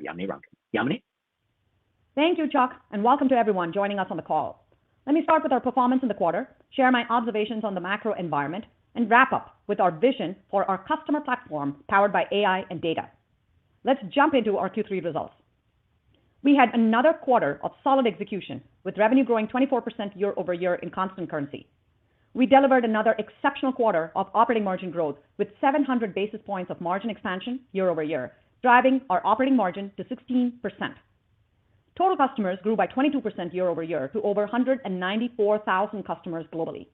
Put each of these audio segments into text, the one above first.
Yamini Rankin. Yamini? Thank you, Chuck, and welcome to everyone joining us on the call. Let me start with our performance in the quarter, share my observations on the macro environment, and wrap up with our vision for our customer platform powered by AI and data. Let's jump into our Q3 results. We had another quarter of solid execution, with revenue growing 24% year over year in constant currency. We delivered another exceptional quarter of operating margin growth with 700 basis points of margin expansion year over year, driving our operating margin to 16%. Total customers grew by 22% year over year to over 194,000 customers globally,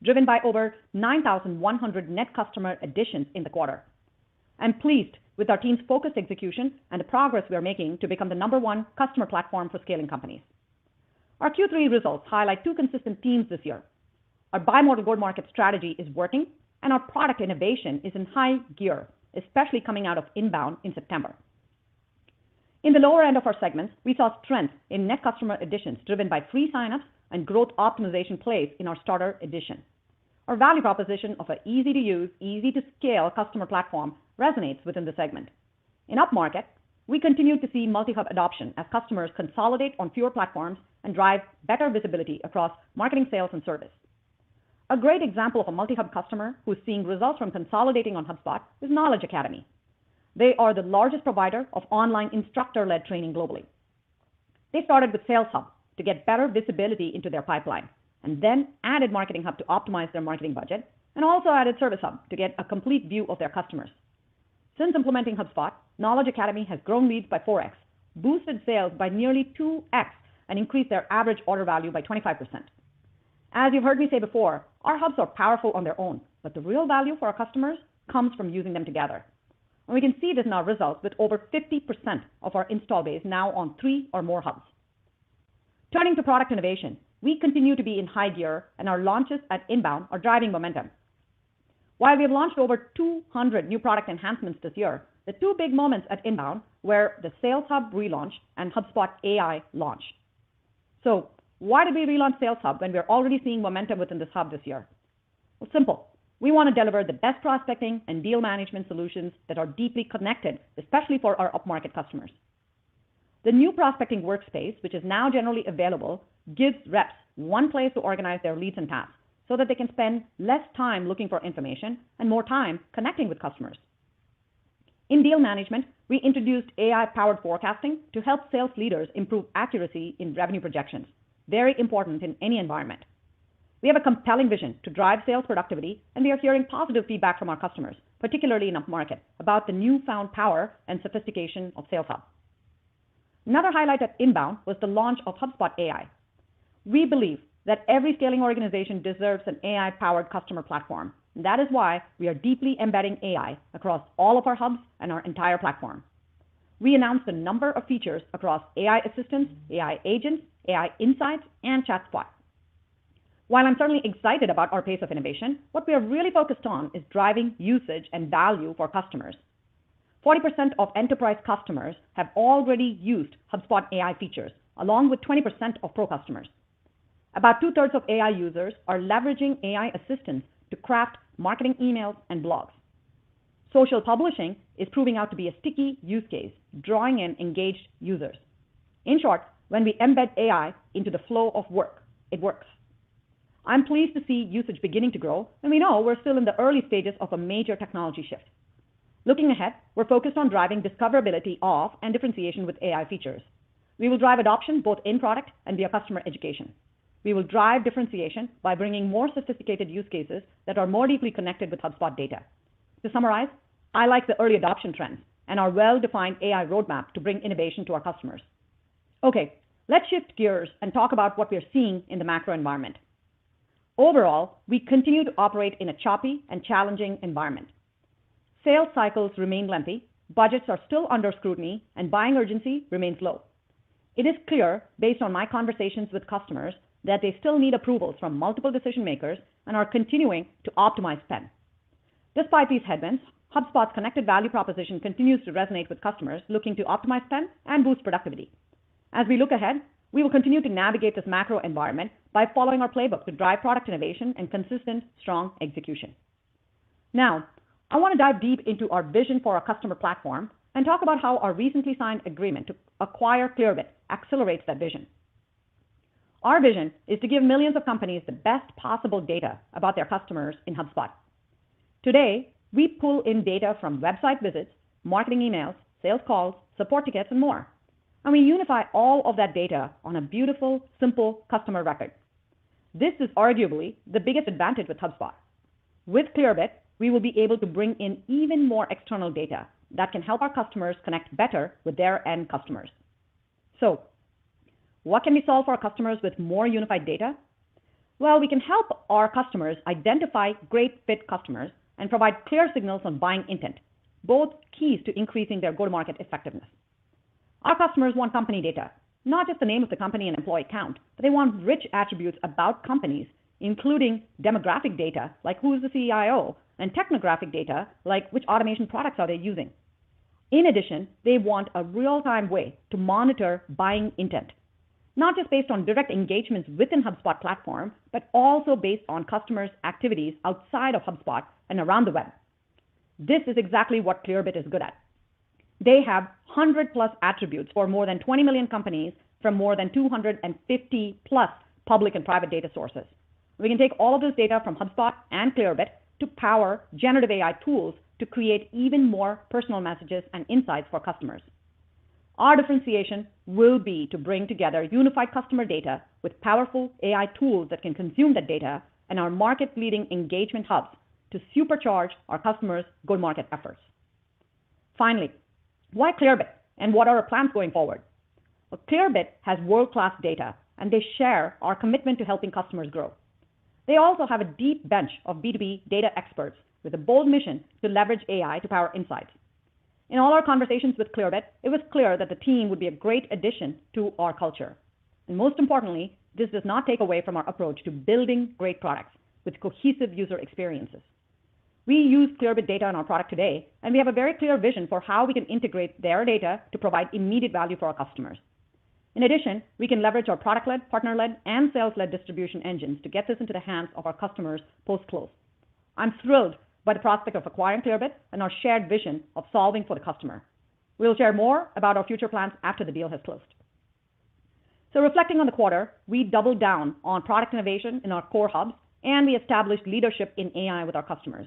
driven by over 9,100 net customer additions in the quarter. I'm pleased with our team's focused execution and the progress we are making to become the number one customer platform for scaling companies. Our Q3 results highlight two consistent themes this year. Our bimodal go-to-market strategy is working, and our product innovation is in high gear, especially coming out of inbound in September. In the lower end of our segments, we saw strength in net customer additions driven by free signups and growth optimization plays in our starter edition. Our value proposition of an easy-to-use, easy-to-scale customer platform resonates within the segment. In upmarket, we continue to see multi-hub adoption as customers consolidate on fewer platforms and drive better visibility across marketing, sales, and service. A great example of a multi-hub customer who's seeing results from consolidating on HubSpot is Knowledge Academy. They are the largest provider of online instructor-led training globally. They started with Sales Hub to get better visibility into their pipeline, and then added Marketing Hub to optimize their marketing budget, and also added Service Hub to get a complete view of their customers. Since implementing HubSpot, Knowledge Academy has grown leads by 4x, boosted sales by nearly 2x, and increased their average order value by 25%. As you've heard me say before, our hubs are powerful on their own, but the real value for our customers comes from using them together. And we can see this in our results with over 50% of our install base now on 3 or more hubs. Turning to product innovation, we continue to be in high gear, and our launches at inbound are driving momentum. While we have launched over 200 new product enhancements this year, the two big moments at inbound were the Sales Hub relaunch and HubSpot AI launch. So why did we relaunch Sales Hub when we're already seeing momentum within this hub this year? Well, simple. We want to deliver the best prospecting and deal management solutions that are deeply connected, especially for our upmarket customers. The new prospecting workspace, which is now generally available, gives reps one place to organize their leads and tasks so that they can spend less time looking for information and more time connecting with customers. In deal management, we introduced AI-powered forecasting to help sales leaders improve accuracy in revenue projections, very important in any environment. We have a compelling vision to drive sales productivity, and we are hearing positive feedback from our customers, particularly in upmarket, about the newfound power and sophistication of Sales Hub. Another highlight at inbound was the launch of HubSpot AI. We believe that every scaling organization deserves an AI-powered customer platform, and that is why we are deeply embedding AI across all of our hubs and our entire platform. We announced a number of features across AI assistants, AI agents, AI insights, and ChatSpot. While I'm certainly excited about our pace of innovation, what we are really focused on is driving usage and value for customers. 40% of enterprise customers have already used HubSpot AI features, along with 20% of pro customers. About 2/3 of AI users are leveraging AI assistants to craft marketing emails and blogs. Social publishing is proving out to be a sticky use case, drawing in engaged users. In short, when we embed AI into the flow of work, it works. I'm pleased to see usage beginning to grow, and we know we're still in the early stages of a major technology shift. Looking ahead, we're focused on driving discoverability of and differentiation with AI features. We will drive adoption both in product and via customer education. We will drive differentiation by bringing more sophisticated use cases that are more deeply connected with HubSpot data. To summarize, I like the early adoption trends and our well-defined AI roadmap to bring innovation to our customers. Okay, let's shift gears and talk about what we're seeing in the macro environment. Overall, we continue to operate in a choppy and challenging environment. Sales cycles remain lengthy, budgets are still under scrutiny, and buying urgency remains low. It is clear, based on my conversations with customers, that they still need approvals from multiple decision makers and are continuing to optimize spend. Despite these headwinds, HubSpot's connected value proposition continues to resonate with customers looking to optimize spend and boost productivity. As we look ahead, we will continue to navigate this macro environment by following our playbook to drive product innovation and consistent, strong execution. Now, I want to dive deep into our vision for our customer platform and talk about how our recently signed agreement to acquire Clearbit accelerates that vision. Our vision is to give millions of companies the best possible data about their customers in HubSpot. Today, we pull in data from website visits, marketing emails, sales calls, support tickets, and more. And we unify all of that data on a beautiful, simple customer record. This is arguably the biggest advantage with HubSpot. With Clearbit, we will be able to bring in even more external data that can help our customers connect better with their end customers. So, what can we solve for our customers with more unified data? Well, we can help our customers identify great fit customers and provide clear signals on buying intent, both keys to increasing their go-to-market effectiveness. Our customers want company data, not just the name of the company and employee count, but they want rich attributes about companies, including demographic data, like who's the CIO, and technographic data, like which automation products are they using. In addition, they want a real-time way to monitor buying intent, not just based on direct engagements within HubSpot platform, but also based on customers' activities outside of HubSpot and around the web. This is exactly what Clearbit is good at. They have 100 plus attributes for more than 20 million companies from more than 250 plus public and private data sources. We can take all of this data from HubSpot and Clearbit to power generative AI tools to create even more personal messages and insights for customers. Our differentiation will be to bring together unified customer data with powerful AI tools that can consume that data and our market-leading engagement hubs to supercharge our customers' go-to-market efforts. Finally, why Clearbit and what are our plans going forward? Well, Clearbit has world-class data and they share our commitment to helping customers grow. They also have a deep bench of B2B data experts with a bold mission to leverage AI to power insights. In all our conversations with Clearbit, it was clear that the team would be a great addition to our culture. And most importantly, this does not take away from our approach to building great products with cohesive user experiences. We use Clearbit data in our product today, and we have a very clear vision for how we can integrate their data to provide immediate value for our customers. In addition, we can leverage our product-led, partner-led, and sales-led distribution engines to get this into the hands of our customers post-close. I'm thrilled by the prospect of acquiring Clearbit and our shared vision of solving for the customer. We'll share more about our future plans after the deal has closed. So reflecting on the quarter, we doubled down on product innovation in our core hubs, and we established leadership in AI with our customers.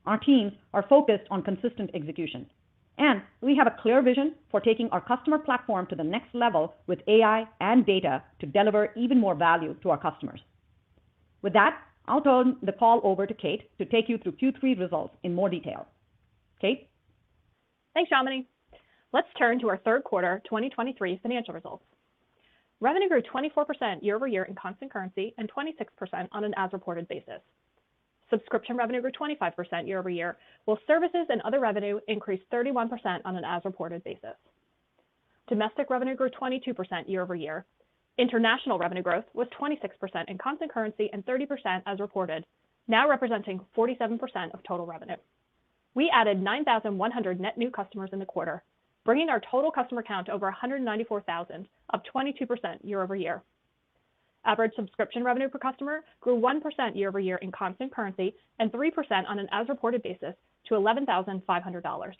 Our teams are focused on consistent execution, and we have a clear vision for taking our customer platform to the next level with AI and data to deliver even more value to our customers. With that, I'll turn the call over to Kate to take you through Q3 results in more detail. Kate? Thanks, Yamini. Let's turn to our third quarter 2023 financial results. Revenue grew 24% year over year in constant currency and 26% on an as-reported basis. Subscription revenue grew 25% year over year, while services and other revenue increased 31% on an as-reported basis. Domestic revenue grew 22% year over year. International revenue growth was 26% in constant currency and 30% as reported, now representing 47% of total revenue. We added 9,100 net new customers in the quarter, bringing our total customer count to over 194,000, up 22% year over year. Average subscription revenue per customer grew 1% year over year in constant currency and 3% on an as-reported basis to $11,500.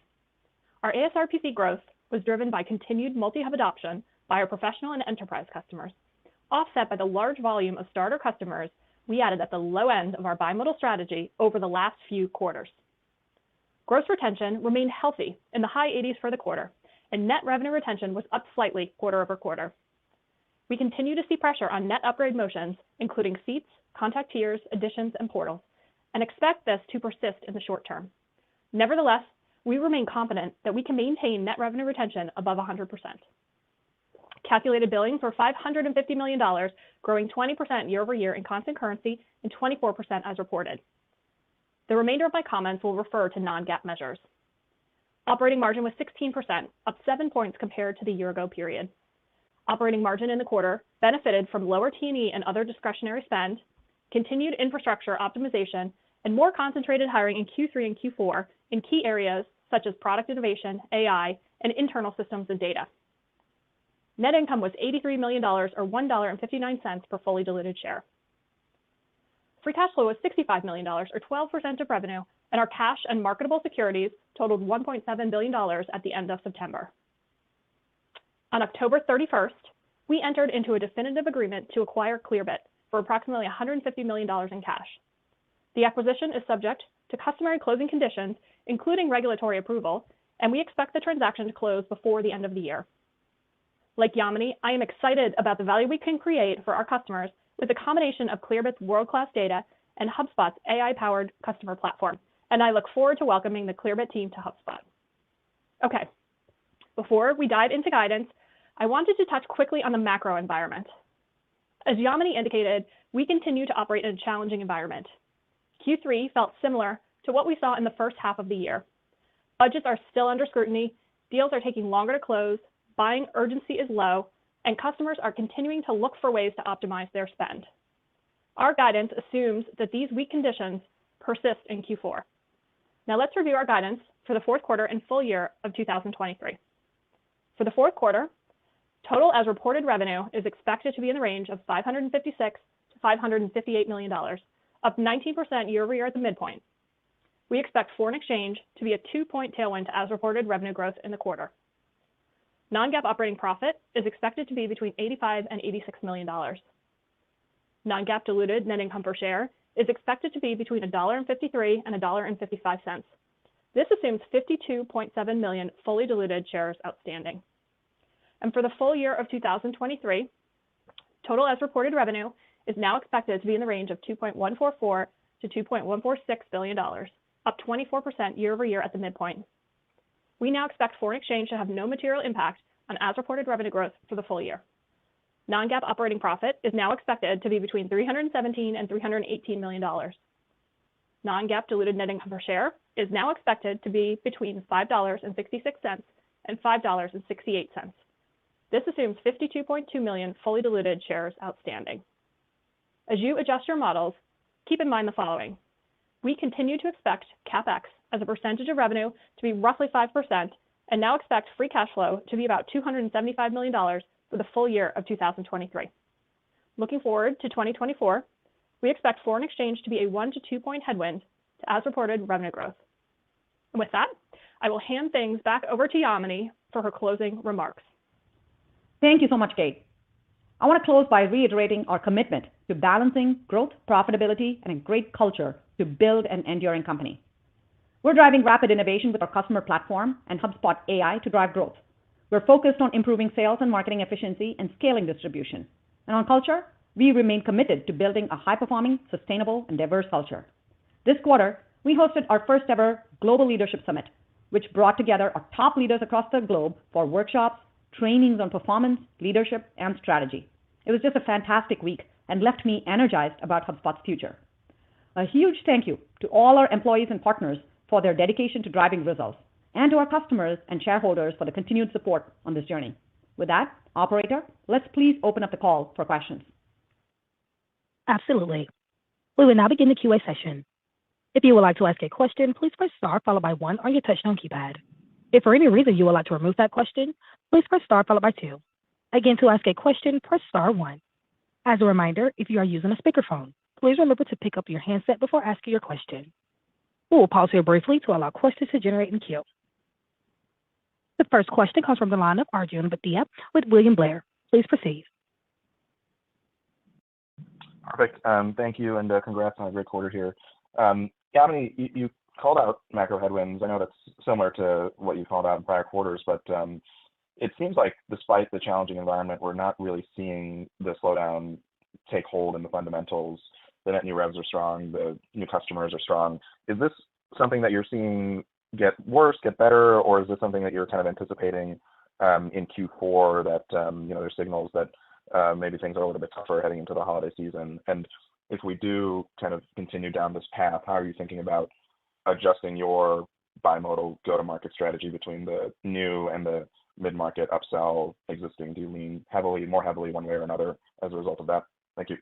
Our ASRPC growth was driven by continued multi-hub adoption by our professional and enterprise customers, offset by the large volume of starter customers we added at the low end of our bimodal strategy over the last few quarters. Gross retention remained healthy in the high 80s for the quarter, and net revenue retention was up slightly quarter over quarter. We continue to see pressure on net upgrade motions, including seats, contact tiers, additions, and portals, and expect this to persist in the short term. Nevertheless, we remain confident that we can maintain net revenue retention above 100%. Calculated billings were $550 million, growing 20% year over year in constant currency and 24% as reported. The remainder of my comments will refer to non-GAAP measures. Operating margin was 16%, up 7 points compared to the year-ago period. Operating margin in the quarter benefited from lower T&E and other discretionary spend, continued infrastructure optimization, and more concentrated hiring in Q3 and Q4 in key areas such as product innovation, AI, and internal systems and data. Net income was $83 million, or $1.59 per fully diluted share. Free cash flow was $65 million, or 12% of revenue, and our cash and marketable securities totaled $1.7 billion at the end of September. On October 31st, we entered into a definitive agreement to acquire Clearbit for approximately $150 million in cash. The acquisition is subject to customary closing conditions, including regulatory approval, and we expect the transaction to close before the end of the year. Like Yamini, I am excited about the value we can create for our customers with the combination of Clearbit's world-class data and HubSpot's AI-powered customer platform, and I look forward to welcoming the Clearbit team to HubSpot. Okay, before we dive into guidance, I wanted to touch quickly on the macro environment. As Yamini indicated, we continue to operate in a challenging environment. Q3 felt similar to what we saw in the first half of the year. Budgets are still under scrutiny, deals are taking longer to close, buying urgency is low, and customers are continuing to look for ways to optimize their spend. Our guidance assumes that these weak conditions persist in Q4. Now let's review our guidance for the fourth quarter and full year of 2023. For the fourth quarter, total as reported revenue is expected to be in the range of $556 to $558 million, up 19% year over year at the midpoint. We expect foreign exchange to be a 2-point tailwind to as reported revenue growth in the quarter. Non-GAAP operating profit is expected to be between $85 and $86 million. Non-GAAP diluted net income per share is expected to be between $1.53 and $1.55. This assumes 52.7 million fully diluted shares outstanding. And for the full year of 2023, total as reported revenue is now expected to be in the range of $2.144 to $2.146 billion, up 24% year over year at the midpoint. We now expect foreign exchange to have no material impact on as reported revenue growth for the full year. Non-GAAP operating profit is now expected to be between $317 and $318 million. Non-GAAP diluted net income per share is now expected to be between $5.66 and $5.68. This assumes 52.2 million fully diluted shares outstanding. As you adjust your models, keep in mind the following. We continue to expect CapEx as a percentage of revenue to be roughly 5% and now expect free cash flow to be about $275 million for the full year of 2023. Looking forward to 2024, we expect foreign exchange to be a 1 to 2 point headwind to as reported revenue growth. And with that, I will hand things back over to Yamini for her closing remarks. Thank you so much, Kate. I want to close by reiterating our commitment to balancing growth, profitability, and a great culture to build an enduring company. We're driving rapid innovation with our customer platform and HubSpot AI to drive growth. We're focused on improving sales and marketing efficiency and scaling distribution. And on culture, we remain committed to building a high-performing, sustainable, and diverse culture. This quarter, we hosted our first ever Global Leadership Summit, which brought together our top leaders across the globe for workshops, trainings on performance, leadership, and strategy. It was just a fantastic week and left me energized about HubSpot's future. A huge thank you to all our employees and partners for their dedication to driving results, and to our customers and shareholders for the continued support on this journey. With that, operator, let's please open up the call for questions. Absolutely. We will now begin the QA session. If you would like to ask a question, please press star followed by 1 on your touchtone keypad. If for any reason you would like to remove that question, please press star followed by 2. Again, to ask a question, press star 1. As a reminder, if you are using a speakerphone, please remember to pick up your handset before asking your question. We will pause here briefly to allow questions to generate in queue. The first question comes from the line of Arjun Bhatia with William Blair. Please proceed. Perfect. Thank you, and congrats on a great quarter here. Yamini, you called out macro headwinds. I know that's similar to what you called out in prior quarters, but it seems like despite the challenging environment, we're not really seeing the slowdown take hold in the fundamentals. The net new revs are strong, the new customers are strong. Is this something that you're seeing get worse, get better, or is this something that you're kind of anticipating in Q4 that there's signals that maybe things are a little bit tougher heading into the holiday season? And if we do kind of continue down this path, how are you thinking about adjusting your bimodal go-to-market strategy between the new and the mid-market upsell existing? Do you lean more heavily one way or another as a result of that? Thank you.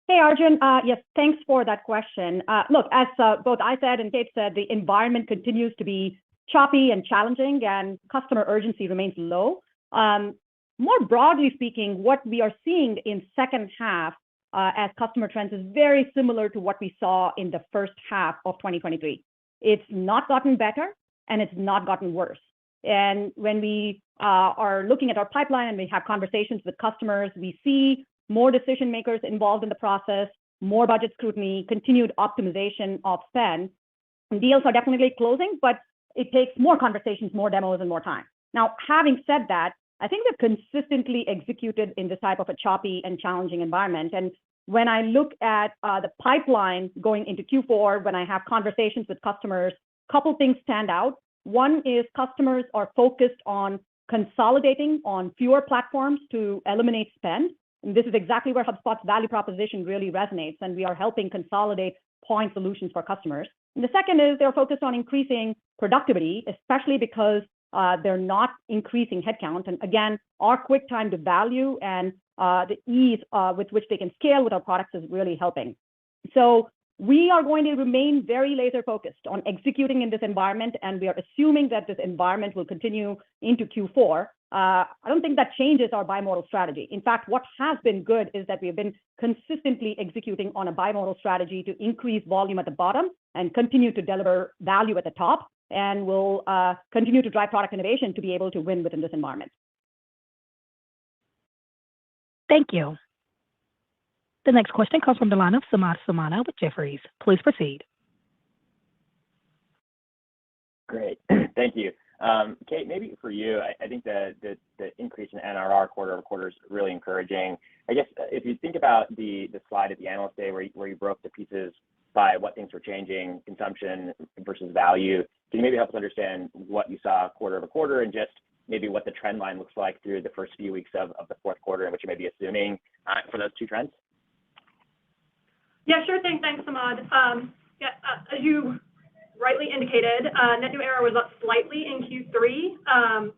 Hey, Arjun. Yes, thanks for that question. Look, as both I said and Kate said, the environment continues to be choppy and challenging, and customer urgency remains low. More broadly speaking, what we are seeing in second half as customer trends is very similar to what we saw in the first half of 2023. It's not gotten better, and it's not gotten worse. And when we are looking at our pipeline and we have conversations with customers, we see more decision makers involved in the process, more budget scrutiny, continued optimization of spend. And deals are definitely closing, but it takes more conversations, more demos, and more time. Now, having said that, I think we've consistently executed in this type of a choppy and challenging environment. And when I look at the pipeline going into Q4, when I have conversations with customers, a couple things stand out. One is customers are focused on consolidating on fewer platforms to eliminate spend. And this is exactly where HubSpot's value proposition really resonates, and we are helping consolidate point solutions for customers. And the second is they're focused on increasing productivity, especially because they're not increasing headcount. And again, our quick time to value and the ease with which they can scale with our products is really helping. So we are going to remain very laser focused on executing in this environment, and we are assuming that this environment will continue into Q4. I don't think that changes our bimodal strategy. In fact, what has been good is that we have been consistently executing on a bimodal strategy to increase volume at the bottom and continue to deliver value at the top, and we'll continue to drive product innovation to be able to win within this environment. Thank you. The next question comes from the line of Samad Samana with Jefferies. Please proceed. Great. Thank you. Kate, maybe for you, I think the increase in NRR quarter over quarter is really encouraging. I guess if you think about the slide at the Analyst Day where you broke the pieces by what things were changing, consumption versus value, can you maybe help us understand what you saw quarter over quarter and just maybe what the trend line looks like through the first few weeks of the fourth quarter and what you may be assuming for those two trends? Yeah, sure thing. Thanks, Samad. As you rightly indicated, net new ARR was up slightly in Q3.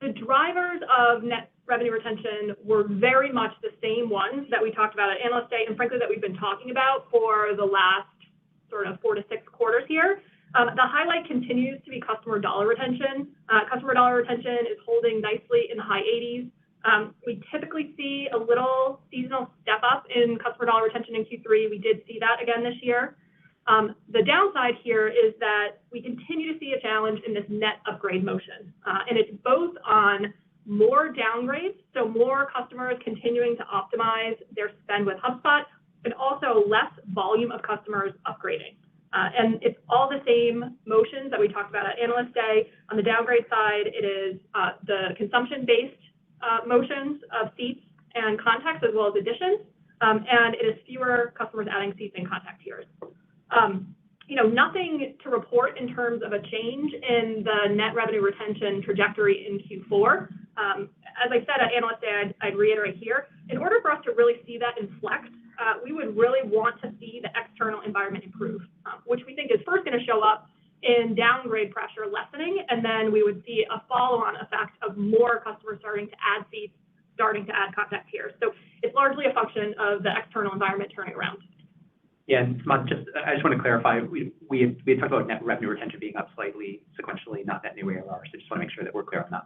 The drivers of net revenue retention were very much the same ones that we talked about at Analyst Day, and frankly that we've been talking about for the last sort of 4 to 6 quarters here. The highlight continues to be customer dollar retention. Customer dollar retention is holding nicely in the high 80s. We typically see a little seasonal step up in customer dollar retention in Q3. We did see that again this year. The downside here is that we continue to see a challenge in this net upgrade motion. And it's both on more downgrades, so more customers continuing to optimize their spend with HubSpot, and also less volume of customers upgrading. And it's all the same motions that we talked about at Analyst Day. On the downgrade side, it is the consumption-based motions of seats and contacts as well as additions, and it is fewer customers adding seats and contact tiers. Nothing to report in terms of a change in the net revenue retention trajectory in Q4. As I said at Analyst Day, I'd reiterate here, in order for us to really see that inflect, we would really want to see the external environment improve, which we think is first going to show up in downgrade pressure lessening, and then we would see a follow-on effect of more customers starting to add seats, starting to add contact tiers. So it's largely a function of the external environment turning around. Yeah, and I just want to clarify, we had talked about net revenue retention being up slightly sequentially, not net new ARR, so just want to make sure that we're clear on that.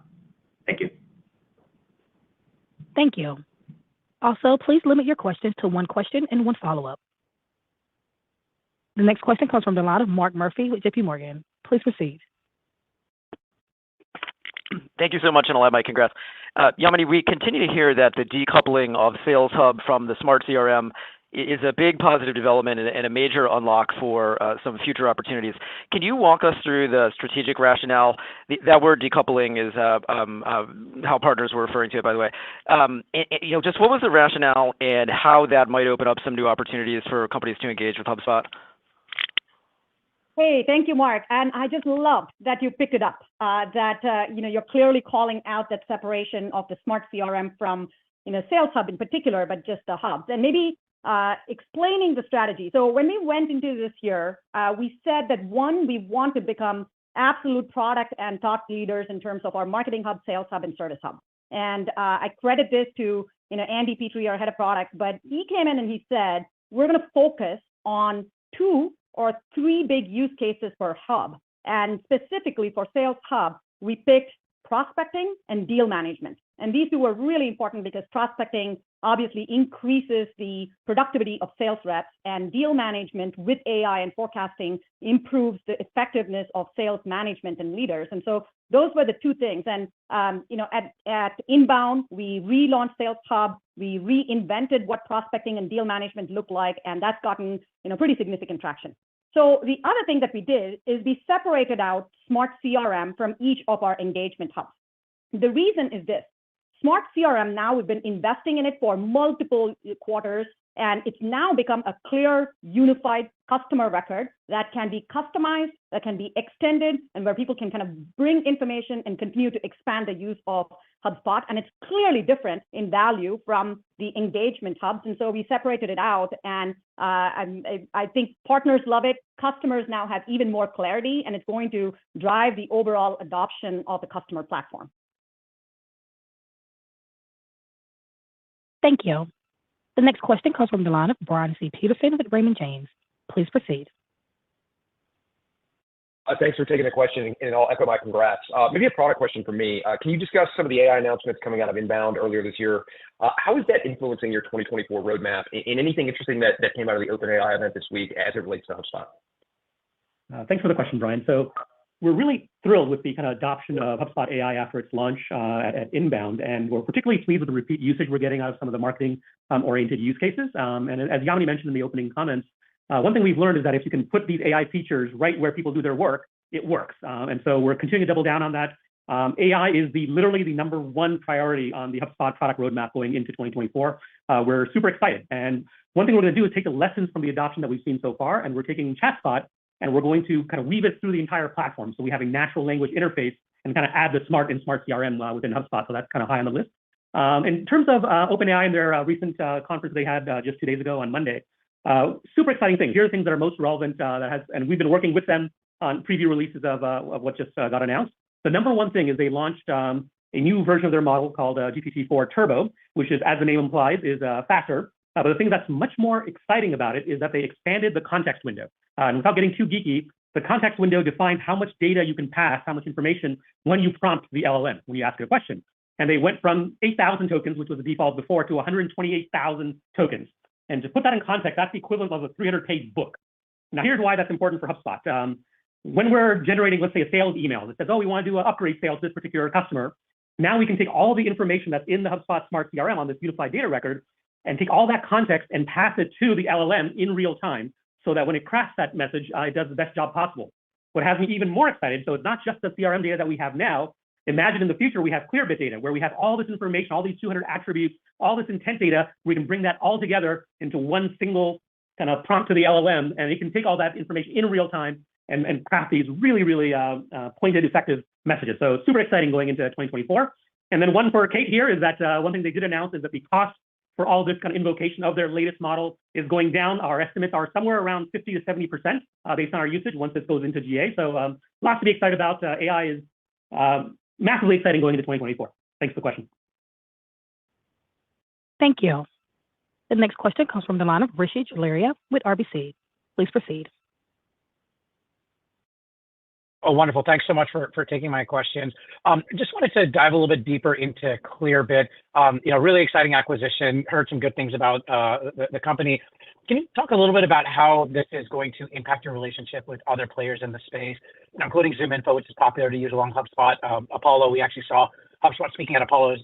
Thank you. Thank you. Also, please limit your questions to one question and one follow-up. The next question comes from the line of Mark Murphy with JP Morgan. Please proceed. Thank you so much, and I'll add my congrats. Yamini, we continue to hear that the decoupling of Sales Hub from the Smart CRM is a big positive development and a major unlock for some future opportunities. Can you walk us through the strategic rationale? That word decoupling is how partners were referring to it, by the way. Just what was the rationale and how that might open up some new opportunities for companies to engage with HubSpot? Hey, thank you, Mark. And I just loved that you picked it up, you're clearly calling out that separation of the Smart CRM from, Sales Hub in particular, but just the hubs. And maybe explaining the strategy. So when we went into this year, we said that one, we want to become absolute product and thought leaders in terms of our Marketing Hub, Sales Hub, and Service Hub. And I credit this to Andy Petrie, our head of product, but he came in and he said, we're going to focus on 2 or 3 big use cases per hub. And specifically for Sales Hub, we picked prospecting and deal management. And these 2 were really important because prospecting obviously increases the productivity of sales reps, and deal management with AI and forecasting improves the effectiveness of sales management and leaders. And so those were the two things. And at Inbound, we relaunched Sales Hub. We reinvented what prospecting and deal management looked like, and that's gotten pretty significant traction. So the other thing that we did is we separated out Smart CRM from each of our engagement hubs. The reason is this. Smart CRM, now we've been investing in it for multiple quarters, and it's now become a clear, unified customer record that can be customized, that can be extended, and where people can kind of bring information and continue to expand the use of HubSpot. And it's clearly different in value from the engagement hubs. And so we separated it out, and I think partners love it. Customers now have even more clarity, and it's going to drive the overall adoption of the customer platform. Thank you. The next question comes from the line of Brian C. Peterson with Raymond James. Please proceed. Thanks for taking the question, and I'll echo my congrats. Maybe a product question for me. Can you discuss some of the AI announcements coming out of Inbound earlier this year? How is that influencing your 2024 roadmap, and anything interesting that came out of the OpenAI event this week as it relates to HubSpot? Thanks for the question, Brian. So we're really thrilled with the kind of adoption of HubSpot AI after its launch at Inbound, and we're particularly pleased with the repeat usage we're getting out of some of the marketing-oriented use cases. And as Yamini mentioned in the opening comments, one thing we've learned is that if you can put these AI features right where people do their work, it works. And so we're continuing to double down on that. AI is literally the number one priority on the HubSpot product roadmap going into 2024. We're super excited. And one thing we're going to do is take the lessons from the adoption that we've seen so far, and we're taking ChatSpot, and we're going to kind of weave it through the entire platform. So we have a natural language interface and kind of add the Smart CRM within HubSpot. So that's kind of high on the list. In terms of OpenAI and their recent conference they had just 2 days ago on Monday, super exciting thing. Here are things that are most relevant and we've been working with them on preview releases of what just got announced. The number one thing is they launched a new version of their model called GPT-4 Turbo, which is, as the name implies, is faster. But the thing that's much more exciting about it is that they expanded the context window. And without getting too geeky, the context window defines how much data you can pass, how much information when you prompt the LLM, when you ask it a question. And they went from 8,000 tokens, which was the default before, to 128,000 tokens. And to put that in context, that's the equivalent of a 300-page book. Now, here's why that's important for HubSpot. When we're generating, let's say, a sales email that says, oh, we want to do an upgrade sales to this particular customer, now we can take all the information that's in the HubSpot Smart CRM on this unified data record and take all that context and pass it to the LLM in real time so that when it crafts that message, it does the best job possible. What has me even more excited, so it's not just the CRM data that we have now. Imagine in the future, we have Clearbit data where we have all this information, all these 200 attributes, all this intent data. We can bring that all together into one single kind of prompt to the LLM, and it can take all that information in real time and craft these really, really pointed, effective messages. So super exciting going into 2024. And then one for Kate here is that one thing they did announce is that the cost for all this kind of invocation of their latest model is going down. Our estimates are somewhere around 50 to 70% based on our usage once this goes into GA. So lots to be excited about. AI is massively exciting going into 2024. Thanks for the question. Thank you. The next question comes from the line of Rishi Jaluria with RBC. Please proceed. Oh, wonderful. Thanks so much for taking my questions. Just wanted to dive a little bit deeper into Clearbit. Really exciting acquisition. Heard some good things about the company. Can you talk a little bit about how this is going to impact your relationship with other players in the space, including ZoomInfo, which is popular to use along HubSpot, Apollo? We actually saw HubSpot speaking at Apollo's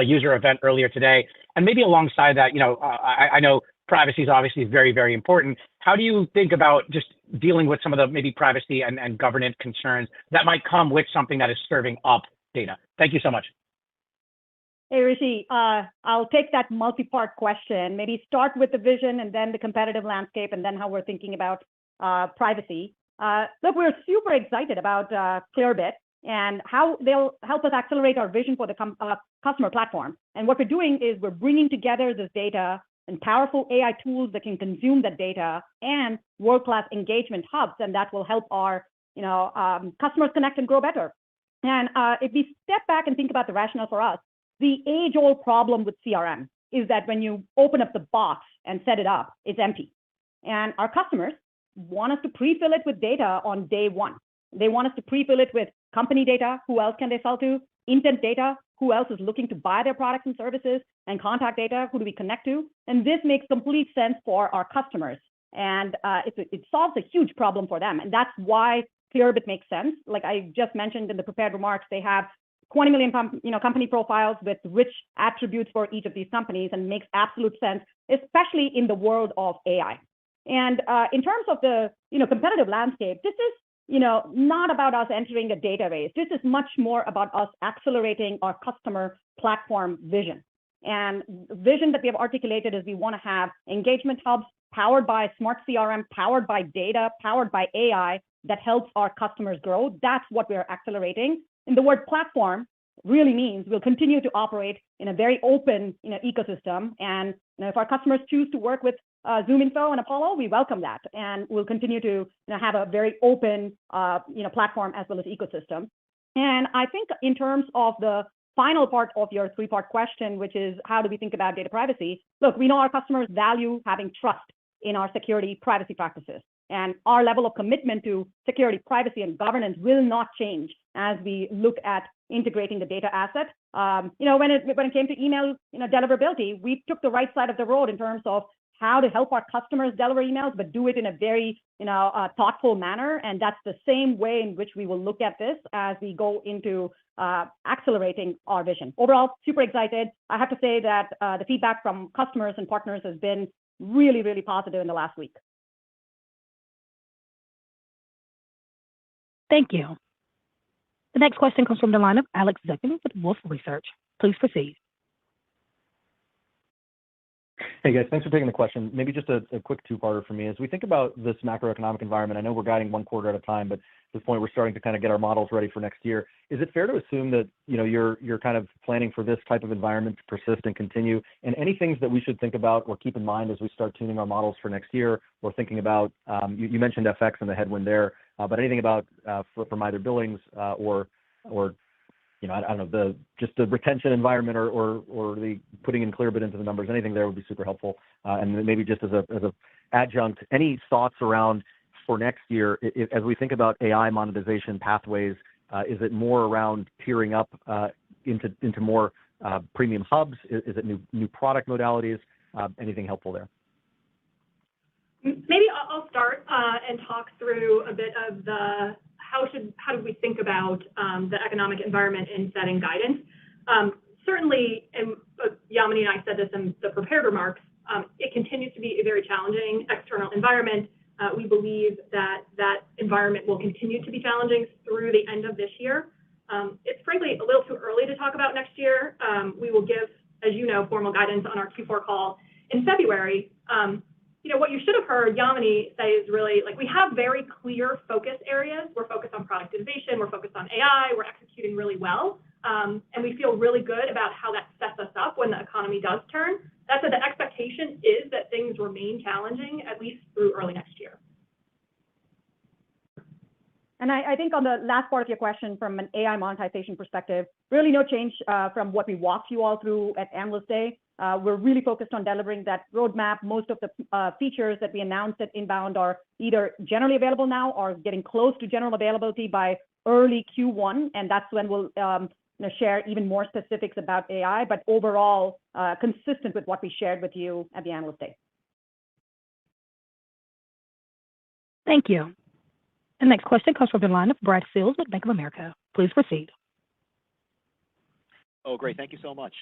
user event earlier today. And maybe alongside that, I know privacy is obviously very, very important. How do you think about just dealing with some of the maybe privacy and governance concerns that might come with something that is serving up data? Thank you so much. Hey, Rishi, I'll take that multi-part question. Maybe start with the vision and then the competitive landscape and then how we're thinking about privacy. Look, we're super excited about Clearbit and how they'll help us accelerate our vision for the customer platform. And what we're doing is we're bringing together this data and powerful AI tools that can consume that data and world-class engagement hubs, and that will help our customers connect and grow better. And if we step back and think about the rationale for us, the age-old problem with CRM is that when you open up the box and set it up, it's empty. And our customers want us to pre-fill it with data on day one. They want us to pre-fill it with company data. Who else can they sell to? intent data, who else is looking to buy their products and services, and contact data, who do we connect to? And this makes complete sense for our customers. And it solves a huge problem for them. And that's why Clearbit makes sense. Like I just mentioned in the prepared remarks, they have 20 million company profiles with rich attributes for each of these companies, and makes absolute sense, especially in the world of AI. And in terms of the competitive landscape, this is not about us entering a data race. This is much more about us accelerating our customer platform vision. And the vision that we have articulated is we want to have engagement hubs powered by smart CRM, powered by data, powered by AI that helps our customers grow. That's what we're accelerating. And the word platform really means we'll continue to operate in a very open ecosystem. And if our customers choose to work with ZoomInfo and Apollo, we welcome that. And we'll continue to have a very open platform as well as ecosystem. And I think in terms of the final part of your three-part question, which is how do we think about data privacy? Look, we know our customers value having trust in our security privacy practices. And our level of commitment to security, privacy, and governance will not change as we look at integrating the data asset. When it came to email deliverability, we took the right side of the road in terms of how to help our customers deliver emails, but do it in a very thoughtful manner. And that's the same way in which we will look at this as we go into accelerating our vision. Overall, super excited. I have to say that the feedback from customers and partners has been really, really positive in the last week. Thank you. The next question comes from the line of Alex Zukin with Wolfe Research. Please proceed. Hey guys, thanks for taking the question. Maybe just a quick two-parter for me. As we think about this macroeconomic environment, I know we're guiding one quarter at a time, but at this point we're starting to kind of get our models ready for next year. Is it fair to assume that you're kind of planning for this type of environment to persist and continue? And any things that we should think about or keep in mind as we start tuning our models for next year, or thinking about you mentioned FX and the headwind there, but anything about from either billings or I don't know, just the retention environment or the putting in Clearbit into the numbers, anything there would be super helpful. And then maybe just as a adjunct, any thoughts around for next year, as we think about AI monetization pathways, is it more around tiering up into more premium hubs? Is it new product modalities? Anything helpful there? Maybe I'll start and talk through a bit of the how do we think about the economic environment in setting guidance. Certainly, and Yamini and I said this in the prepared remarks, it continues to be a very challenging external environment. We believe that environment will continue to be challenging through the end of this year. It's frankly a little too early to talk about next year. We will give, as you know, formal guidance on our Q4 call in February. What you should have heard Yamini say is really, like, we have very clear focus areas. We're focused on product innovation. We're focused on AI. We're executing really well. And we feel really good about how that sets us up when the economy does turn. That said, the expectation is that things remain challenging, at least through early next year. And I think on the last part of your question, from an AI monetization perspective, really no change from what we walked you all through at Analyst Day. We're really focused on delivering that roadmap. Most of the features that we announced at Inbound are either generally available now or getting close to general availability by early Q1, and that's when we'll share even more specifics about AI, but overall consistent with what we shared with you at the Analyst Day. Thank you. The next question comes from the line of Brad Sills with Bank of America. Please proceed. Oh, great. Thank you so much.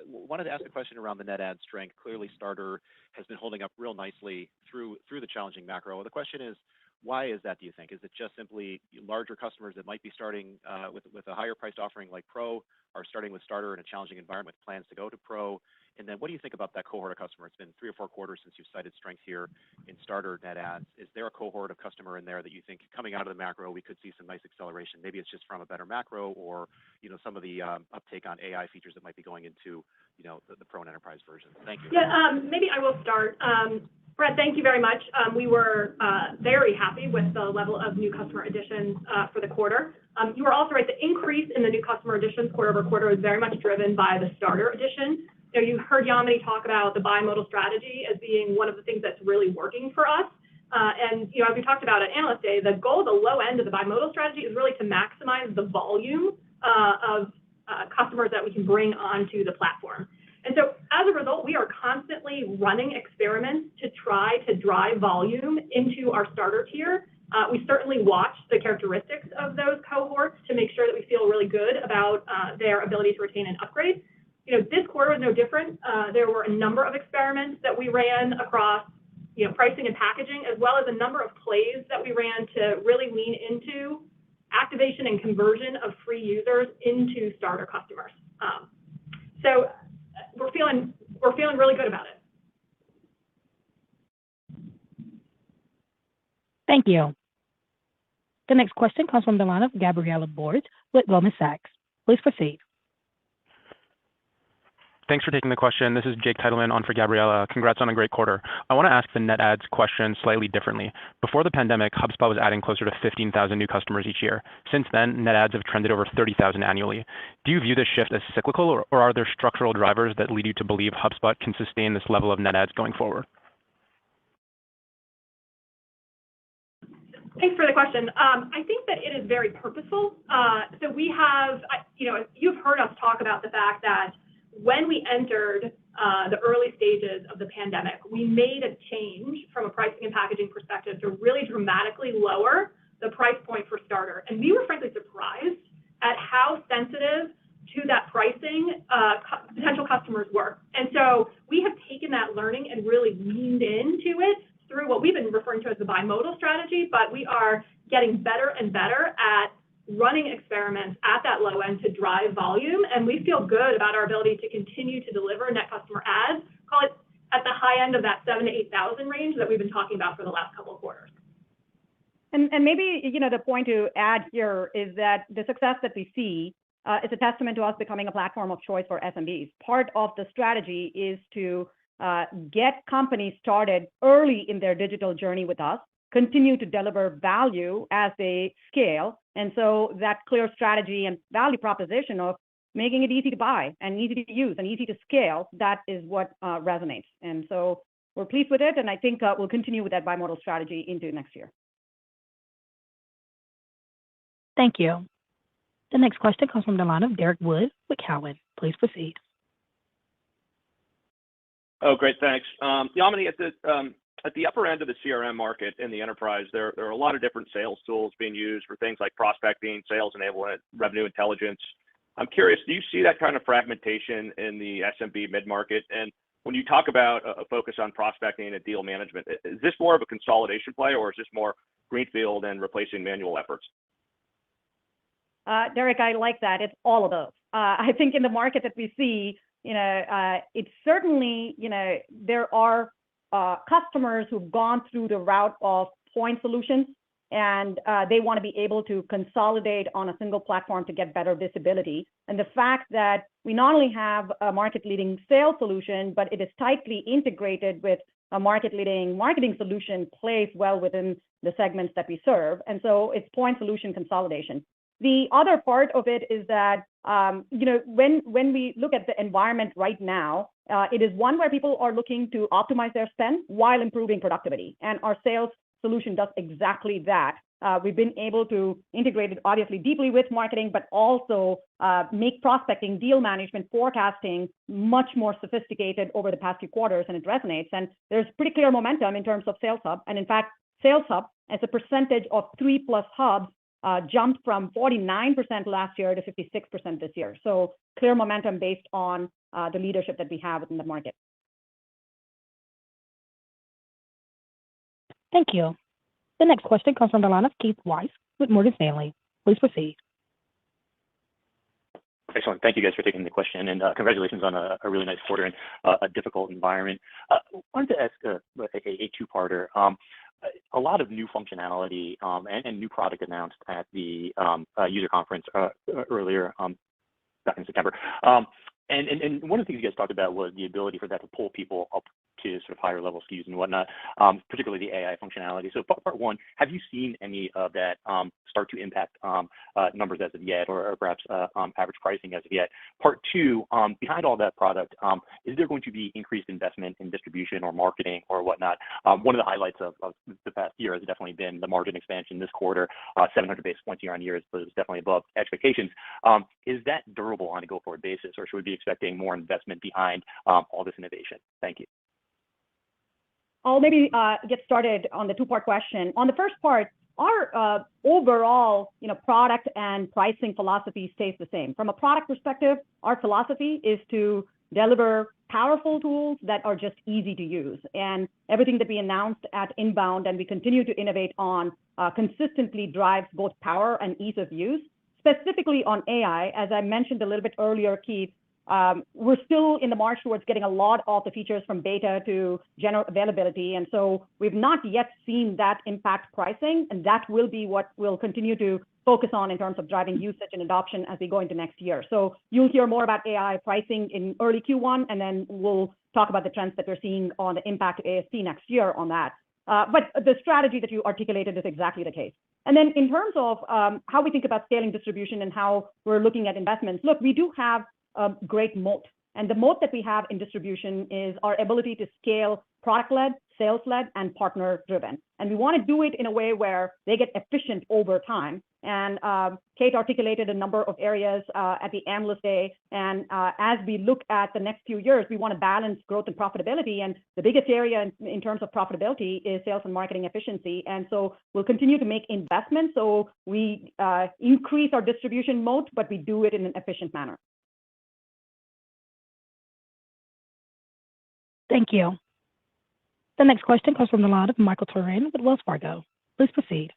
Wanted to ask a question around the net ad strength. Clearly, Starter has been holding up real nicely through the challenging macro. The question is, why is that, do you think? Is it just simply larger customers that might be starting with a higher priced offering like Pro are starting with Starter in a challenging environment with plans to go to Pro? And then what do you think about that cohort of customer? It's been 3 or 4 quarters since you've cited strength here in Starter net ads. Is there a cohort of customer in there that you think coming out of the macro, we could see some nice acceleration? Maybe it's just from a better macro or, some of the uptake on AI features that might be going into, the Pro and Enterprise version. Thank you. Yeah, maybe I will start. Brett, thank you very much. We were very happy with the level of new customer additions for the quarter. You are also right. The increase in the new customer additions quarter over quarter is very much driven by the Starter edition. You heard Yamini talk about the bimodal strategy as being one of the things that's really working for us. And as we talked about at Analyst Day, the goal, the low end of the bimodal strategy is really to maximize the volume of customers that we can bring onto the platform. And so as a result, we are constantly running experiments to try to drive volume into our starter tier. We certainly watch the characteristics of those cohorts to make sure that we feel really good about their ability to retain and upgrade. This quarter was no different. There were a number of experiments that we ran across, pricing and packaging, as well as a number of plays that we ran to really lean into activation and conversion of free users into starter customers. So we're feeling really good about it. Thank you. The next question comes from the line of Gabriela Borges with Goldman Sachs. Please proceed. Thanks for taking the question. This is Jake Titleman on for Gabriela. Congrats on a great quarter. I want to ask the net adds question slightly differently. Before the pandemic, HubSpot was adding closer to 15,000 new customers each year. Since then, net adds have trended over 30,000 annually. Do you view this shift as cyclical, or are there structural drivers that lead you to believe HubSpot can sustain this level of net adds going forward? Thanks for the question. I think that it is very purposeful. So we have, you've heard us talk about the fact that when we entered the early stages of the pandemic, we made a change from a pricing and packaging perspective to really dramatically lower the price point for starter. And we were frankly surprised at how sensitive to that pricing potential customers were. And so we have taken that learning and really leaned into it through what we've been referring to as the bimodal strategy, but we are getting better and better at running experiments at that low end to drive volume, and we feel good about our ability to continue to deliver net customer adds, call it at the high end of that 7,000 to 8,000 range that we've been talking about for the last couple of quarters. And maybe, the point to add here is that the success that we see is a testament to us becoming a platform of choice for SMBs. Part of the strategy is to get companies started early in their digital journey with us, continue to deliver value as they scale. And so that clear strategy and value proposition of making it easy to buy and easy to use and easy to scale, that is what resonates. And so we're pleased with it. And I think we'll continue with that bimodal strategy into next year. Thank you. The next question comes from the line of Derek Wood with Cowen. Please proceed. Oh, great. Thanks. Yamini, at the upper end of the CRM market in the enterprise, there are a lot of different sales tools being used for things like prospecting, sales enablement, revenue intelligence. I'm curious, do you see that kind of fragmentation in the SMB mid-market? And when you talk about a focus on prospecting and deal management, is this more of a consolidation play, or is this more greenfield and replacing manual efforts? Derek, I like that. It's all of those. I think in the market that we see, it's certainly, there are customers who've gone through the route of point solutions, and they want to be able to consolidate on a single platform to get better visibility. And the fact that we not only have a market-leading sales solution, but it is tightly integrated with a market-leading marketing solution plays well within the segments that we serve. And so it's point solution consolidation. The other part of it is that, when we look at the environment right now, it is one where people are looking to optimize their spend while improving productivity. And our sales solution does exactly that. We've been able to integrate it obviously deeply with marketing, but also make prospecting, deal management, forecasting much more sophisticated over the past few quarters, and it resonates. And there's pretty clear momentum in terms of Sales Hub. And in fact, Sales Hub as a percentage of 3+ hubs jumped from 49% last year to 56% this year. So clear momentum based on the leadership that we have within the market. Thank you. The next question comes from the line of Keith Weiss with Morgan Stanley. Please proceed. Excellent. Thank you guys for taking the question, and congratulations on a really nice quarter in a difficult environment. Wanted to ask a two-parter. A lot of new functionality and new product announced at the user conference earlier back in September. And one of the things you guys talked about was the ability for that to pull people up to sort of higher level SKUs and whatnot, particularly the AI functionality. So part one, have you seen any of that start to impact numbers as of yet, or perhaps average pricing as of yet? Part two, behind all that product, is there going to be increased investment in distribution or marketing or whatnot? One of the highlights of the past year has definitely been the margin expansion this quarter, 700 basis points year on year, was definitely above expectations. Is that durable on a go-forward basis, or should we be expecting more investment behind all this innovation? Thank you. I'll maybe get started on the two-part question. On the first part, our overall product and pricing philosophy stays the same. From a product perspective, our philosophy is to deliver powerful tools that are just easy to use. And everything that we announced at Inbound and we continue to innovate on consistently drives both power and ease of use. Specifically on AI, as I mentioned a little bit earlier, Keith, we're still in the march towards getting a lot of the features from beta to general availability. And so we've not yet seen that impact pricing, and that will be what we'll continue to focus on in terms of driving usage and adoption as we go into next year. So you'll hear more about AI pricing in early Q1, and then we'll talk about the trends that we're seeing on the impact of ASP next year on that. But the strategy that you articulated is exactly the case. And then in terms of how we think about scaling distribution and how we're looking at investments, look, we do have a great moat. And the moat that we have in distribution is our ability to scale product-led, sales-led, and partner-driven. And we want to do it in a way where they get efficient over time. And Kate articulated a number of areas at the Analyst Day. And as we look at the next few years, we want to balance growth and profitability. And the biggest area in terms of profitability is sales and marketing efficiency. And so we'll continue to make investments so we increase our distribution moat, but we do it in an efficient manner. Thank you. The next question comes from the line of Michael Turrin with Wells Fargo. Please proceed.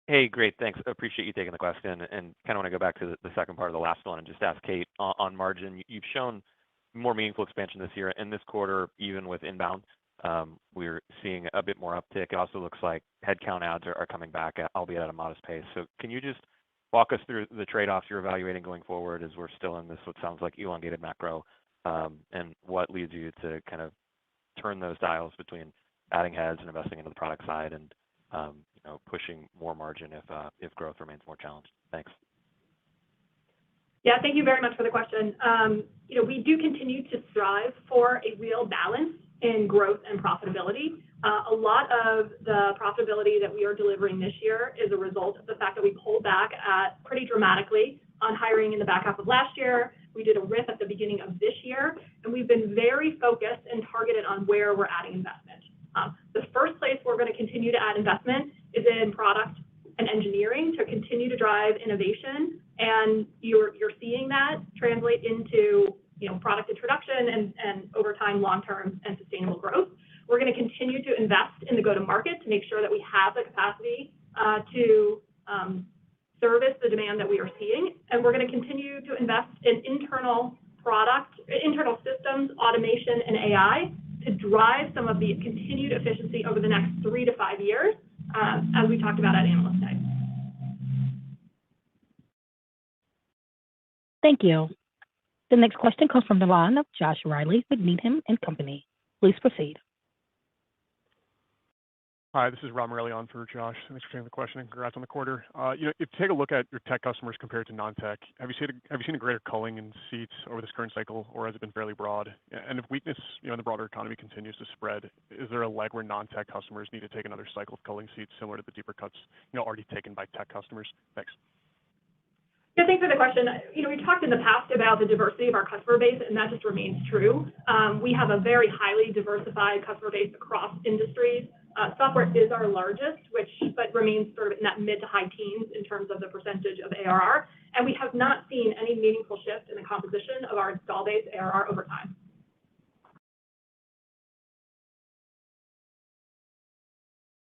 Hey, great. Thanks. I appreciate you taking the question, and kind of want to go back to the second part of the last one and just ask Kate on margin. You've shown more meaningful expansion this year, and this quarter, even with Inbound, we're seeing a bit more uptick. It also looks like headcount adds are coming back, albeit at a modest pace. So can you just walk us through the trade-offs you're evaluating going forward as we're still in this what sounds like elongated macro, and what leads you to kind of turn those dials between adding heads and investing into the product side and pushing more margin if growth remains more challenged? Thanks. Yeah, thank you very much for the question. We do continue to strive for a real balance in growth and profitability. A lot of the profitability that we are delivering this year is a result of the fact that we pulled back pretty dramatically on hiring in the back half of last year. We did a RIF at the beginning of this year, and we've been very focused and targeted on where we're adding investment. The first place we're going to continue to add investment is in product and engineering to continue to drive innovation, and you're seeing that translate into product introduction and over time long-term and sustainable growth. We're going to continue to invest in the go-to-market to make sure that we have the capacity to service the demand that we are seeing, and we're going to continue to invest in internal systems, automation, and AI to drive some of the continued efficiency over the next 3 to 5 years, as we talked about at Analyst Day. Thank you. The next question comes from the line of Josh Riley with Needham & Company. Please proceed. Hi, this is Rob Morelli on for Josh. Thanks for taking the question and congrats on the quarter. If you take a look at your tech customers compared to non-tech, have you seen a greater culling in seats over this current cycle, or has it been fairly broad? And if weakness in the broader economy continues to spread, is there a leg where non-tech customers need to take another cycle of culling seats similar to the deeper cuts already taken by tech customers? Thanks. Yeah, thanks for the question. We talked in the past about the diversity of our customer base, and that just remains true. We have a very highly diversified customer base across industries. Software is our largest, but remains sort of in that mid to high teens in terms of the percentage of ARR. And we have not seen any meaningful shift in the composition of our install base ARR over time.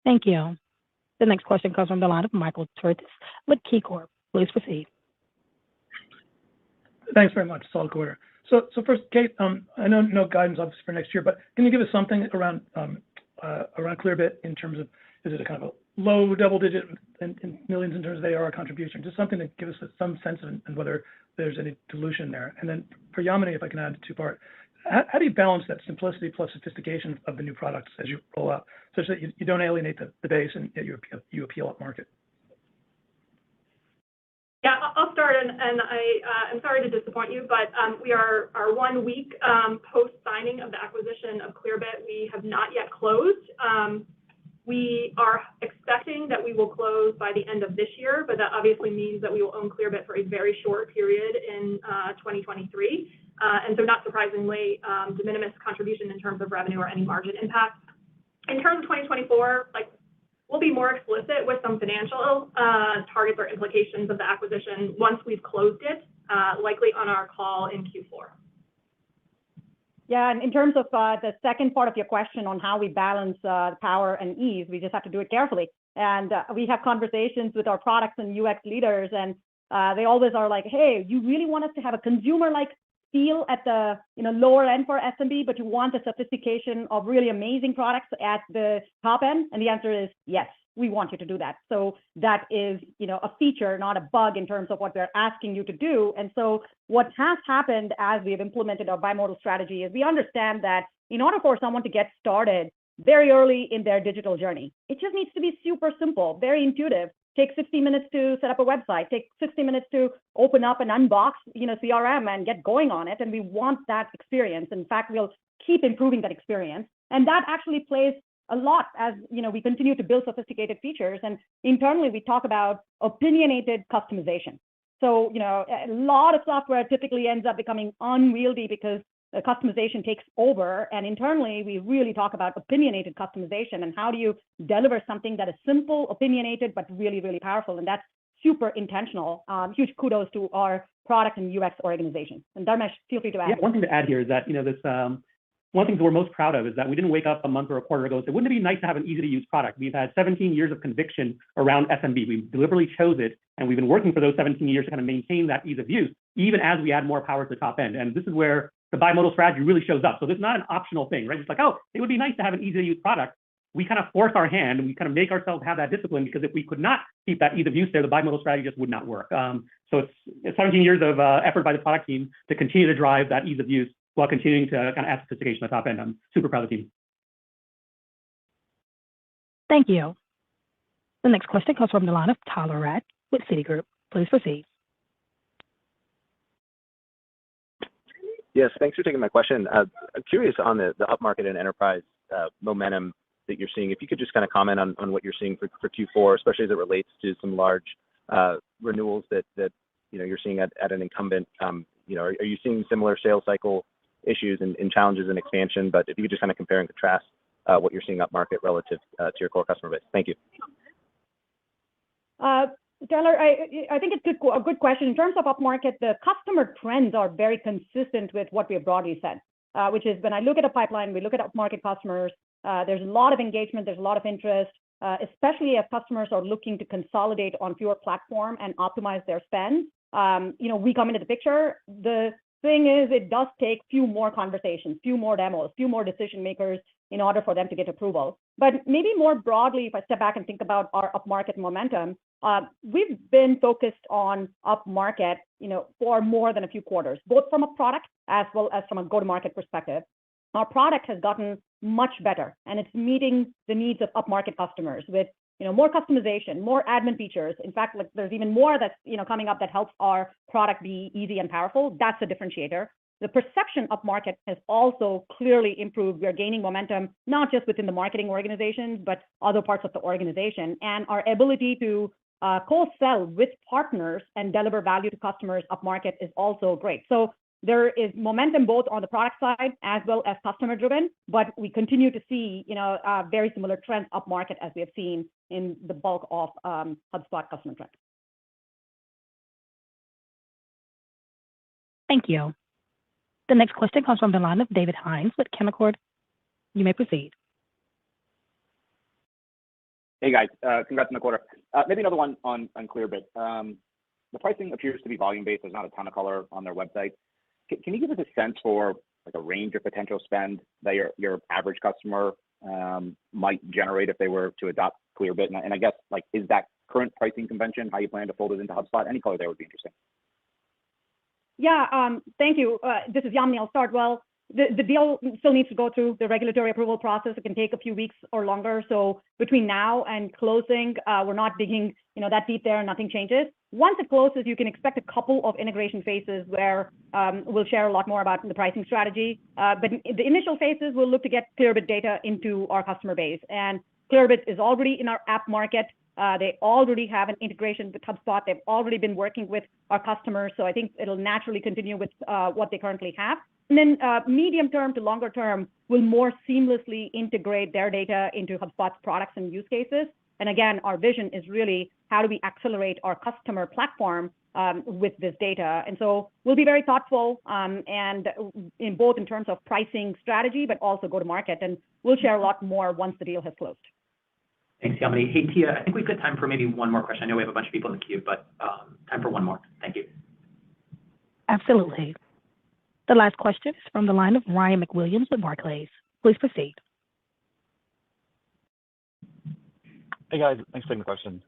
Thank you. The next question comes from the line of Michael Turits with KeyCorp. Please proceed. Thanks very much, solid quarter. So first, Kate, I know no guidance obviously for next year, but can you give us something around Clearbit in terms of, is it a kind of a low double digit in millions in terms of ARR contribution? Just something to give us some sense of and whether there's any dilution there. And then for Yamini, if I can add a two-part, how do you balance that simplicity plus sophistication of the new products as you roll out, such that you don't alienate the base and yet you appeal up market? Yeah, I'll start, and I'm sorry to disappoint you, but we are 1 week post signing of the acquisition of Clearbit. We have not yet closed. We are expecting that we will close by the end of this year, but that obviously means that we will own Clearbit for a very short period in 2023. And so not surprisingly, de minimis contribution in terms of revenue or any margin impact. In terms of 2024, we'll be more explicit with some financial targets or implications of the acquisition once we've closed it, likely on our call in Q4. Yeah, and in terms of the second part of your question on how we balance power and ease, we just have to do it carefully. And we have conversations with our products and UX leaders, and they always are like, hey, you really want us to have a consumer-like feel at the lower end for SMB, but you want the sophistication of really amazing products at the top end? And the answer is yes, we want you to do that. So that is a feature, not a bug in terms of what we're asking you to do. And so what has happened as we've implemented our bimodal strategy is we understand that in order for someone to get started very early in their digital journey, it just needs to be super simple, very intuitive. Take 60 minutes to set up a website, take 60 minutes to open up and unbox, CRM and get going on it. And we want that experience. In fact, we'll keep improving that experience. And that actually plays a lot as, we continue to build sophisticated features. And internally, we talk about opinionated customization. So, a lot of software typically ends up becoming unwieldy because the customization takes over. And internally, we really talk about opinionated customization and how do you deliver something that is simple, opinionated, but really, really powerful. And that's super intentional. Huge kudos to our product and UX organization. And Dharmesh, feel free to add. Yeah, one thing to add here is that, one thing that we're most proud of is that we didn't wake up a month or a quarter ago and say, wouldn't it be nice to have an easy-to-use product? We've had 17 years of conviction around SMB. We deliberately chose it, and we've been working for those 17 years to kind of maintain that ease of use, even as we add more power to the top end. And this is where the bimodal strategy really shows up. So this is not an optional thing, right? It's like, oh, it would be nice to have an easy-to-use product. We kind of force our hand, and we kind of make ourselves have that discipline, because if we could not keep that ease of use there, the bimodal strategy just would not work. So it's 17 years of effort by the product team to continue to drive that ease of use while continuing to kind of add sophistication at the top end. I'm super proud of the team. Thank you. The next question comes from the line of Tyler Ratt with Citigroup. Please proceed. Yes, thanks for taking my question. I'm curious on the upmarket and enterprise momentum that you're seeing. If you could just kind of comment on what you're seeing for Q4, especially as it relates to some large renewals that you're seeing at an incumbent. Are you seeing similar sales cycle issues and challenges in expansion? But if you could just kind of compare and contrast what you're seeing upmarket relative to your core customer base. Thank you. Taylor, I think it's a good question. In terms of upmarket, the customer trends are very consistent with what we have broadly said, which is when I look at a pipeline, we look at upmarket customers, there's a lot of engagement, there's a lot of interest, especially as customers are looking to consolidate on fewer platform and optimize their spend. We come into the picture. The thing is, it does take few more conversations, few more demos, few more decision makers in order for them to get approval. But maybe more broadly, if I step back and think about our upmarket momentum, we've been focused on upmarket, for more than a few quarters, both from a product as well as from a go-to-market perspective. Our product has gotten much better, and it's meeting the needs of upmarket customers with more customization, more admin features. In fact, there's even more that's coming up that helps our product be easy and powerful. That's a differentiator. The perception of market has also clearly improved. We are gaining momentum, not just within the marketing organizations, but other parts of the organization. And our ability to co-sell with partners and deliver value to customers upmarket is also great. So there is momentum both on the product side as well as customer driven, but we continue to see, very similar trends upmarket as we have seen in the bulk of HubSpot customer trends. Thank you. The next question comes from the line of David Hynes with Canaccord. You may proceed. Hey guys, congrats on the quarter. Maybe another one on Clearbit. The pricing appears to be volume-based. There's not a ton of color on their website. Can you give us a sense for a range of potential spend that your average customer might generate if they were to adopt Clearbit? And I guess, is that current pricing convention how you plan to fold it into HubSpot? Any color there would be interesting. Yeah, thank you. This is Yamini. I'll start. Well, the deal still needs to go through the regulatory approval process. It can take a few weeks or longer. So between now and closing, we're not digging, that deep there, and nothing changes. Once it closes, you can expect a couple of integration phases where we'll share a lot more about the pricing strategy. But in the initial phases, we'll look to get Clearbit data into our customer base. And Clearbit is already in our app market. They already have an integration with HubSpot. They've already been working with our customers. So I think it'll naturally continue with what they currently have. And then medium term to longer term will more seamlessly integrate their data into HubSpot's products and use cases. And again, our vision is really how do we accelerate our customer platform with this data. And so we'll be very thoughtful and in both in terms of pricing strategy, but also go to market. And we'll share a lot more once the deal has closed. Thanks, Yamini. Hey, Tia, I think we've got time for maybe one more question. I know we have a bunch of people in the queue, but time for one more. Thank you. Absolutely. The last question is from the line of Ryan McWilliams with Barclays. Please proceed. Hey, guys. Thanks for taking the question.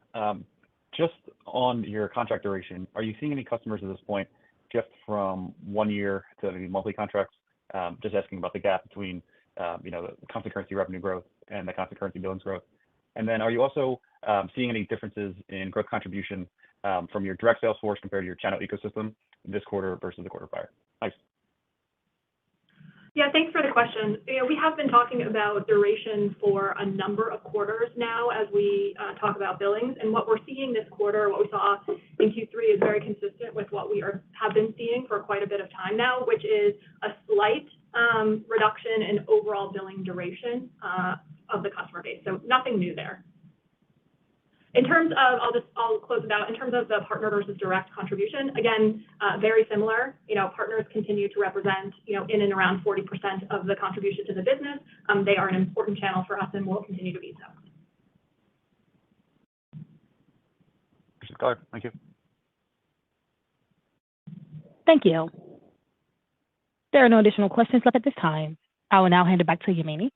Just on your contract duration, are you seeing any customers at this point shift from 1 year to maybe monthly contracts? Just asking about the gap between, the constant currency revenue growth and the constant currency billings growth. And then are you also seeing any differences in growth contribution from your direct sales force compared to your channel ecosystem this quarter versus the quarter prior? Thanks. Yeah, thanks for the question. We have been talking about duration for a number of quarters now as we talk about billings. And what we're seeing this quarter, what we saw in Q3 is very consistent with what we have been seeing for quite a bit of time now, which is a slight reduction in overall billing duration of the customer base. So nothing new there. In terms of, I'll close it out. In terms of the partner versus direct contribution, again, very similar. Partners continue to represent, in and around 40% of the contribution to the business. They are an important channel for us and will continue to be so. Thank you. Thank you. There are no additional questions left at this time. I will now hand it back to Yamini.